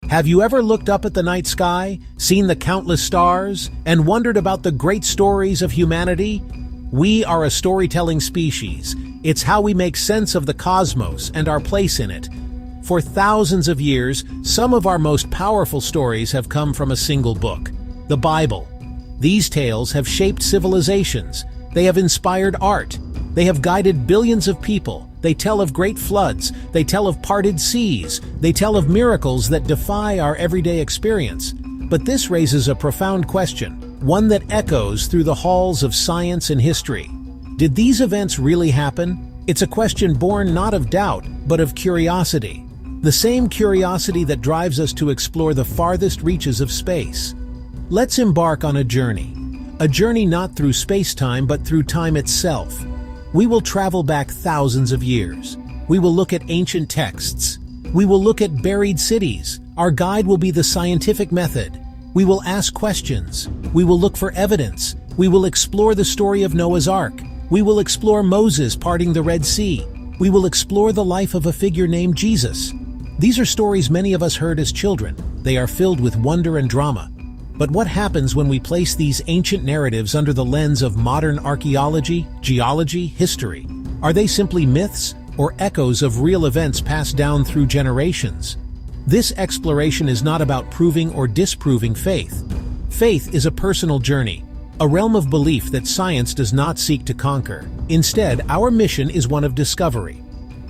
Have you ever looked up at the night sky, seen the countless stars, and wondered about the great stories of humanity? We are a storytelling species. It's how we make sense of the cosmos and our place in it. For thousands of years, some of our most powerful stories have come from a single book, the Bible. These tales have shaped civilizations. They have inspired art. They have guided billions of people. They tell of great floods. They tell of parted seas. They tell of miracles that defy our everyday experience. But this raises a profound question, one that echoes through the halls of science and history. Did these events really happen? It's a question born not of doubt, but of curiosity. The same curiosity that drives us to explore the farthest reaches of space. Let's embark on a journey not through space-time but through time itself. We will travel back thousands of years. We will look at ancient texts. We will look at buried cities. Our guide will be the scientific method. We will ask questions. We will look for evidence. We will explore the story of Noah's Ark. We will explore Moses parting the Red Sea. We will explore the life of a figure named Jesus. These are stories many of us heard as children. They are filled with wonder and drama. But what happens when we place these ancient narratives under the lens of modern archaeology, geology, history? Are they simply myths or echoes of real events passed down through generations? This exploration is not about proving or disproving faith. Faith is a personal journey, a realm of belief that science does not seek to conquer. Instead, our mission is one of discovery.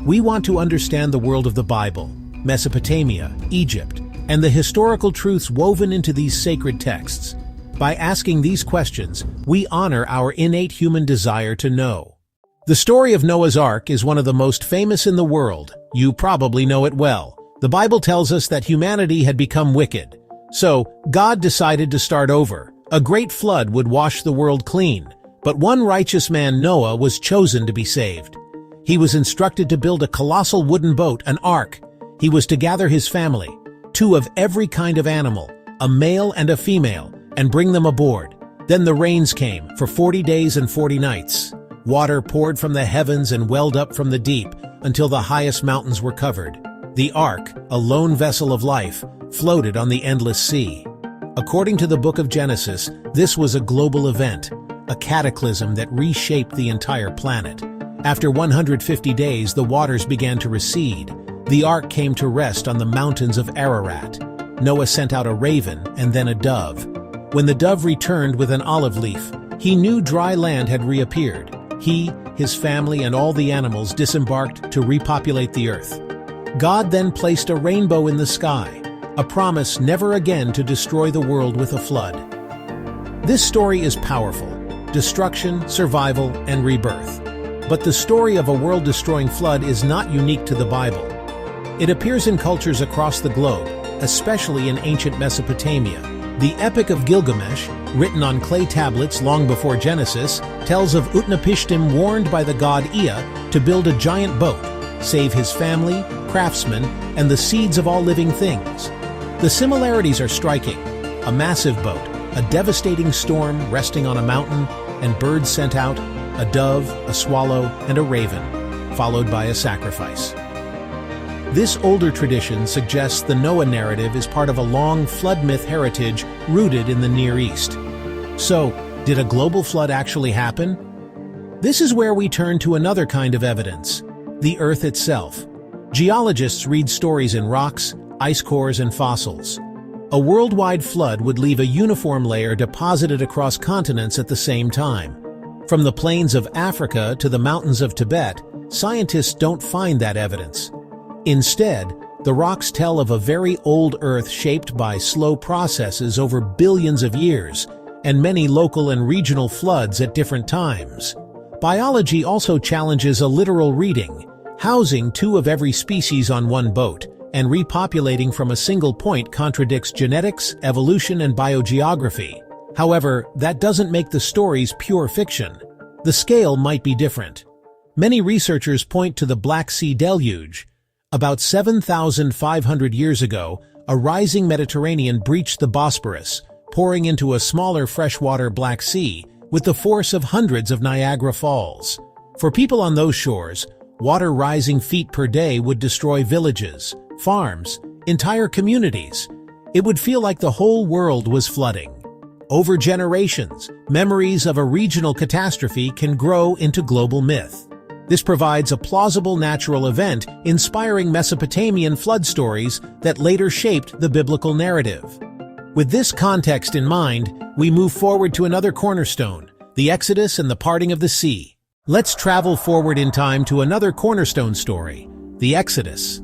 We want to understand the world of the Bible, Mesopotamia, Egypt, and the historical truths woven into these sacred texts. By asking these questions, we honor our innate human desire to know. The story of Noah's Ark is one of the most famous in the world. You probably know it well. The Bible tells us that humanity had become wicked. So, God decided to start over. A great flood would wash the world clean. But one righteous man, Noah, was chosen to be saved. He was instructed to build a colossal wooden boat, an ark. He was to gather his family, 2 of every kind of animal, a male and a female, and bring them aboard. Then the rains came for 40 days and 40 nights. Water poured from the heavens and welled up from the deep until the highest mountains were covered. The ark, a lone vessel of life, floated on the endless sea. According to the book of Genesis, this was a global event, a cataclysm that reshaped the entire planet. After 150 days, the waters began to recede. The ark came to rest on the mountains of Ararat. Noah sent out a raven and then a dove. When the dove returned with an olive leaf, he knew dry land had reappeared. He, his family, and all the animals disembarked to repopulate the earth. God then placed a rainbow in the sky, a promise never again to destroy the world with a flood. This story is powerful: destruction, survival, and rebirth. But the story of a world-destroying flood is not unique to the Bible. It appears in cultures across the globe, especially in ancient Mesopotamia. The Epic of Gilgamesh, written on clay tablets long before Genesis, tells of Utnapishtim warned by the god Ea to build a giant boat, save his family, craftsmen, and the seeds of all living things. The similarities are striking. A massive boat, a devastating storm resting on a mountain, and birds sent out, a dove, a swallow, and a raven, followed by a sacrifice. This older tradition suggests the Noah narrative is part of a long flood myth heritage rooted in the Near East. So, did a global flood actually happen? This is where we turn to another kind of evidence: the Earth itself. Geologists read stories in rocks, ice cores, and fossils. A worldwide flood would leave a uniform layer deposited across continents at the same time. From the plains of Africa to the mountains of Tibet, scientists don't find that evidence. Instead, the rocks tell of a very old Earth shaped by slow processes over billions of years, and many local and regional floods at different times. Biology also challenges a literal reading, housing 2 of every species on one boat, and repopulating from a single point contradicts genetics, evolution, and biogeography. However, that doesn't make the stories pure fiction. The scale might be different. Many researchers point to the Black Sea Deluge. About 7,500 years ago, a rising Mediterranean breached the Bosporus, pouring into a smaller freshwater Black Sea with the force of hundreds of Niagara Falls. For people on those shores, water rising feet per day would destroy villages, farms, entire communities. It would feel like the whole world was flooding. Over generations, memories of a regional catastrophe can grow into global myth. This provides a plausible natural event inspiring Mesopotamian flood stories that later shaped the biblical narrative. With this context in mind, we move forward to another cornerstone, the Exodus and the parting of the sea. Let's travel forward in time to another cornerstone story, the Exodus.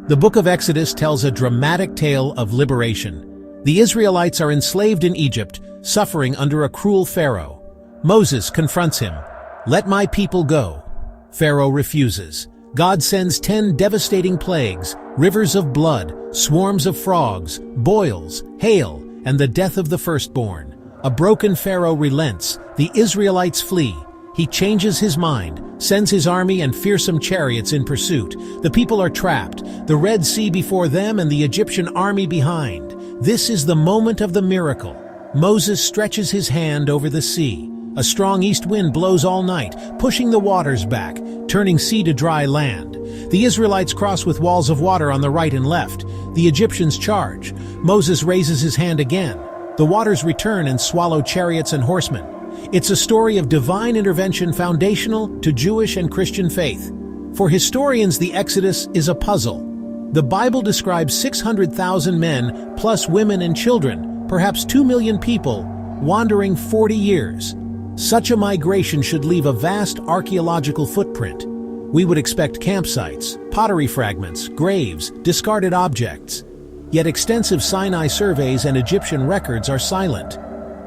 The book of Exodus tells a dramatic tale of liberation. The Israelites are enslaved in Egypt, suffering under a cruel Pharaoh. Moses confronts him. "Let my people go." Pharaoh refuses. God sends 10 devastating plagues, rivers of blood, swarms of frogs, boils, hail, and the death of the firstborn. A broken Pharaoh relents. The Israelites flee. He changes his mind, sends his army and fearsome chariots in pursuit. The people are trapped, the Red Sea before them and the Egyptian army behind. This is the moment of the miracle. Moses stretches his hand over the sea. A strong east wind blows all night, pushing the waters back, turning sea to dry land. The Israelites cross with walls of water on the right and left. The Egyptians charge. Moses raises his hand again. The waters return and swallow chariots and horsemen. It's a story of divine intervention foundational to Jewish and Christian faith. For historians, the Exodus is a puzzle. The Bible describes 600,000 men, plus women and children, perhaps 2 million people, wandering 40 years. Such a migration should leave a vast archaeological footprint. We would expect campsites, pottery fragments, graves, discarded objects. Yet extensive Sinai surveys and Egyptian records are silent.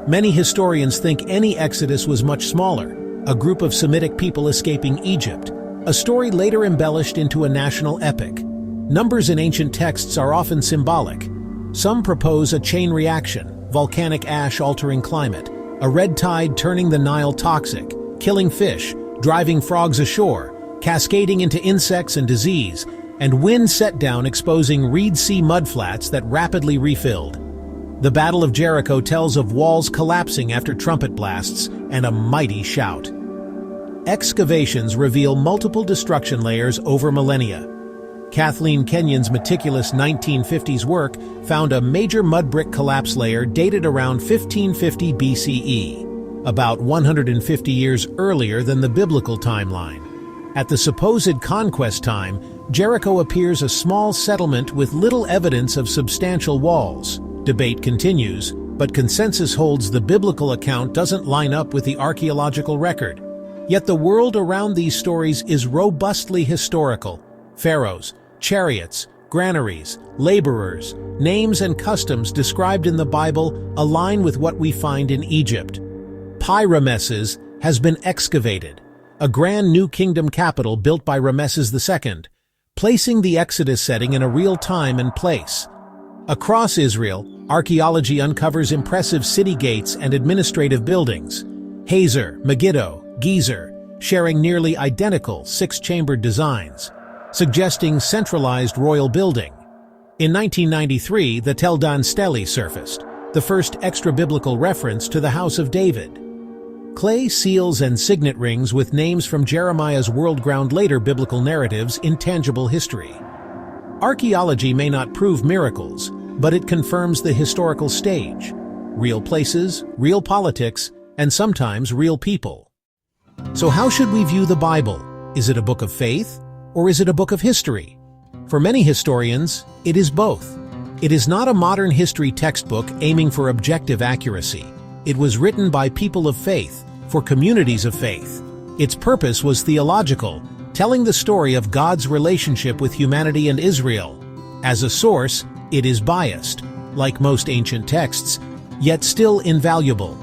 Many historians think any exodus was much smaller, a group of Semitic people escaping Egypt, a story later embellished into a national epic. Numbers in ancient texts are often symbolic. Some propose a chain reaction, volcanic ash altering climate, a red tide turning the Nile toxic, killing fish, driving frogs ashore, cascading into insects and disease, and wind set down exposing Reed Sea mudflats that rapidly refilled. The Battle of Jericho tells of walls collapsing after trumpet blasts and a mighty shout. Excavations reveal multiple destruction layers over millennia. Kathleen Kenyon's meticulous 1950s work found a major mud brick collapse layer dated around 1550 BCE, about 150 years earlier than the biblical timeline. At the supposed conquest time, Jericho appears a small settlement with little evidence of substantial walls. Debate continues, but consensus holds the biblical account doesn't line up with the archaeological record. Yet the world around these stories is robustly historical. Pharaohs, chariots, granaries, laborers, names and customs described in the Bible align with what we find in Egypt. Pi-Ramesses has been excavated, a grand new kingdom capital built by Ramesses II, placing the Exodus setting in a real time and place. Across Israel, archaeology uncovers impressive city gates and administrative buildings. Hazor, Megiddo, Gezer, sharing nearly identical six-chambered designs, suggesting centralized royal building. In 1993, the Tel Dan Stele surfaced, the first extra-biblical reference to the House of David. Clay seals and signet rings with names from Jeremiah's world ground later biblical narratives in tangible history. Archaeology may not prove miracles, but it confirms the historical stage. Real places, real politics, and sometimes real people. So how should we view the Bible? Is it a book of faith? Or is it a book of history? For many historians, it is both. It is not a modern history textbook aiming for objective accuracy. It was written by people of faith, for communities of faith. Its purpose was theological, telling the story of God's relationship with humanity and Israel. As a source, it is biased, like most ancient texts, yet still invaluable.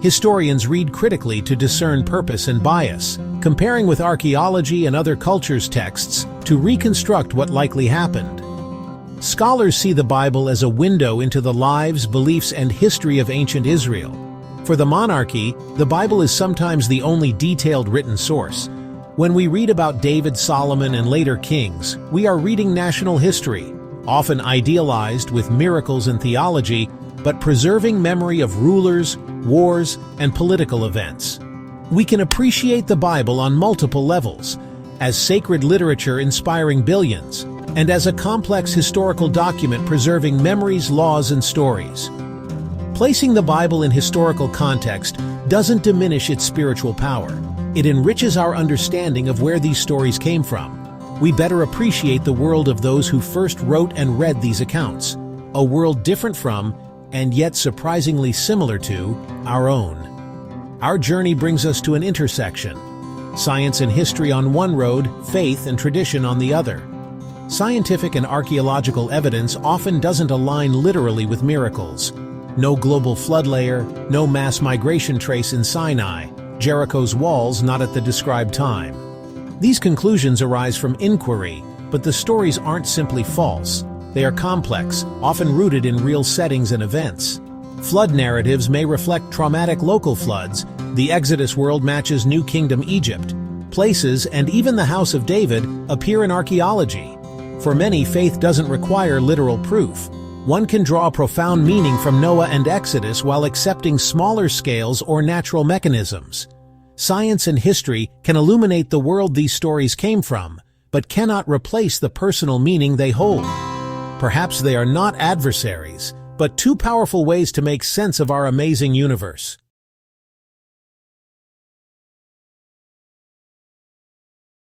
Historians read critically to discern purpose and bias, comparing with archaeology and other cultures' texts to reconstruct what likely happened. Scholars see the Bible as a window into the lives, beliefs, and history of ancient Israel. For the monarchy, the Bible is sometimes the only detailed written source. When we read about David, Solomon, and later kings, we are reading national history, often idealized with miracles and theology, but preserving memory of rulers, wars, and political events. We can appreciate the Bible on multiple levels, as sacred literature inspiring billions, and as a complex historical document preserving memories, laws, and stories. Placing the Bible in historical context doesn't diminish its spiritual power. It enriches our understanding of where these stories came from. We better appreciate the world of those who first wrote and read these accounts, a world different from, and yet surprisingly similar to, our own. Our journey brings us to an intersection. Science and history on one road, faith and tradition on the other. Scientific and archaeological evidence often doesn't align literally with miracles. No global flood layer, no mass migration trace in Sinai, Jericho's walls not at the described time. These conclusions arise from inquiry, but the stories aren't simply false. They are complex, often rooted in real settings and events. Flood narratives may reflect traumatic local floods. The Exodus world matches New Kingdom Egypt. Places, and even the House of David, appear in archaeology. For many, faith doesn't require literal proof. One can draw profound meaning from Noah and Exodus while accepting smaller scales or natural mechanisms. Science and history can illuminate the world these stories came from, but cannot replace the personal meaning they hold. Perhaps they are not adversaries, but two powerful ways to make sense of our amazing universe.